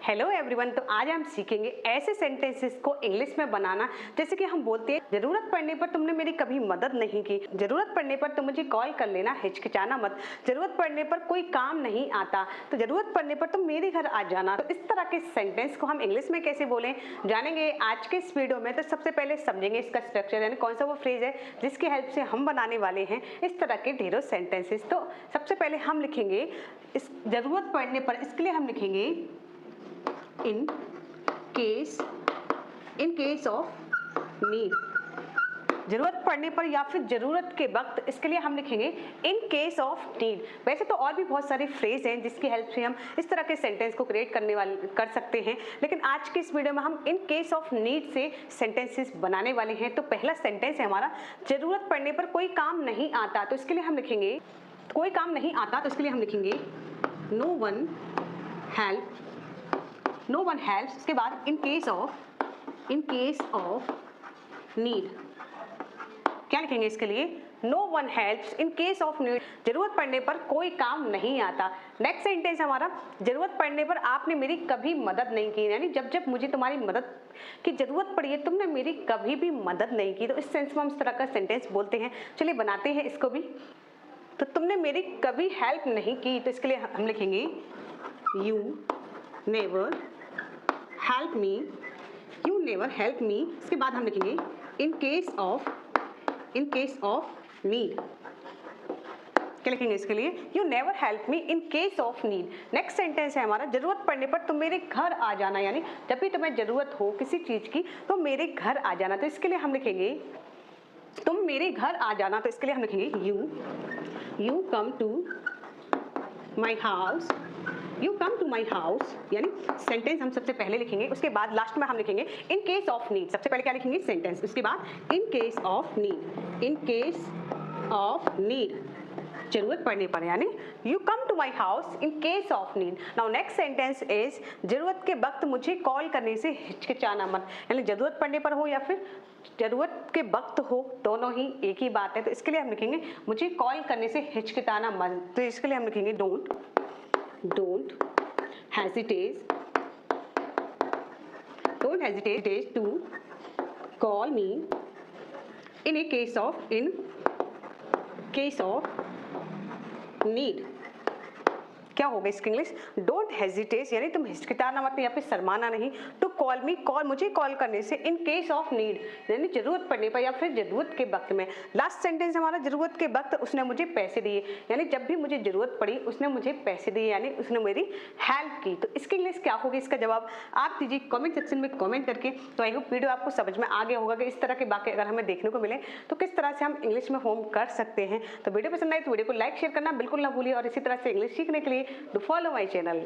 Hello everyone. तो आज हम सीखेंगे ऐसे सेंटेंसेस को इंग्लिश में बनाना जैसे कि हम बोलते हैं, जरूरत पड़ने पर तुमने मेरी कभी मदद नहीं की, जरूरत पड़ने पर तुम मुझे कॉल कर लेना, हिचकिचाना मत, जरूरत पड़ने पर कोई काम नहीं आता, तो जरूरत पड़ने पर तुम मेरे घर आ जाना। तो इस तरह के सेंटेंस को हम इंग्लिश में कैसे बोलें जानेंगे आज के इस वीडियो में। तो सबसे पहले समझेंगे इसका स्ट्रक्चर, यानी कौन सा वो फ्रेज है जिसकी हेल्प से हम बनाने वाले हैं इस तरह के ढेरों सेंटेंसेस। तो सबसे पहले हम लिखेंगे इस जरूरत पड़ने पर, इसके लिए हम लिखेंगे in case of need। जरूरत पड़ने पर या फिर जरूरत के वक्त, इसके लिए हम लिखेंगे इन केस ऑफ नीड। वैसे तो और भी बहुत सारे फ्रेज हैं जिसकी हेल्प से हम इस तरह के सेंटेंस को क्रिएट कर सकते हैं, लेकिन आज के इस वीडियो में हम इन केस ऑफ नीड से सेंटेंसेस बनाने वाले हैं। तो पहला सेंटेंस है हमारा, जरूरत पड़ने पर कोई काम नहीं आता। तो इसके लिए हम लिखेंगे कोई काम नहीं आता, तो इसके लिए हम लिखेंगे नो वन हेल्प्स। उसके बाद इन केस ऑफ नीड क्या लिखेंगे इसके लिए, no one helps in case of need. जरूरत पड़ने पर कोई काम नहीं आता। नेक्स्ट सेंटेंस हमारा, जरूरत पड़ने पर आपने मेरी कभी मदद नहीं की, यानी जब जब मुझे तुम्हारी मदद की जरूरत पड़ी है तुमने मेरी कभी भी मदद नहीं की। तो इस सेंस में हम इस तरह का सेंटेंस बोलते हैं। चलिए बनाते हैं इसको भी। तो तुमने मेरी कभी हेल्प नहीं की, तो इसके लिए हम लिखेंगे यू नेवर हेल्प मी। इसके बाद हम लिखेंगे इन केस ऑफ नीड। क्या लिखेंगे इसके लिए, you never help me in case of need. Next sentence है हमारा, जरूरत पड़ने पर तुम मेरे घर आ जाना, यानी जब भी तुम्हें जरूरत हो किसी चीज की तो मेरे घर आ जाना। तो इसके लिए हम लिखेंगे तुम मेरे घर आ जाना। तो इसके लिए हम लिखेंगे you come to my house, यानी सेंटेंस हम सबसे पहले लिखेंगे, उसके बाद लास्ट में हम लिखेंगे इन केस ऑफ नीड। सबसे पहले क्या लिखेंगे सेंटेंस, उसके बाद इन केस ऑफ नीड जरूरत पड़ने पर, यानी you come to my house in case of need. Now next sentence is, जरूरत के वक्त मुझे कॉल करने से हिचकिचाना मत, यानी जरूरत पड़ने पर हो या फिर जरूरत के वक्त हो, दोनों ही एक ही बात है। तो इसके लिए हम लिखेंगे मुझे कॉल करने से हिचकिचाना मत। तो इसके लिए हम लिखेंगे don't hesitate to call me in case of need। क्या होगा इसकी इंग्लिश, डोंट हेजिटेट, यानी तुम हिचकिचाना मत या फिर शर्माना नहीं। टू कॉल मी, मुझे कॉल करने से, इन केस ऑफ नीड यानी जरूरत पड़ने पर या फिर जरूरत के वक्त में। लास्ट सेंटेंस हमारा, जरूरत के वक्त उसने मुझे पैसे दिए, यानी जब भी मुझे जरूरत पड़ी उसने मुझे पैसे दिए, यानी उसने मेरी हेल्प की। तो इसकी इंग्लिश क्या होगी, इसका जवाब आप दीजिए कॉमेंट सेक्शन में कॉमेंट करके। तो आई होप वीडियो आपको समझ में आ गया होगा कि इस तरह के वाक्य अगर हमें देखने को मिले तो किस तरह से हम इंग्लिश में फॉर्म कर सकते हैं। तो वीडियो पसंद आए तो वीडियो को लाइक शेयर करना बिल्कुल ना भूलिए, और इसी तरह से इंग्लिश सीखने के लिए डू फॉलो माई चैनल।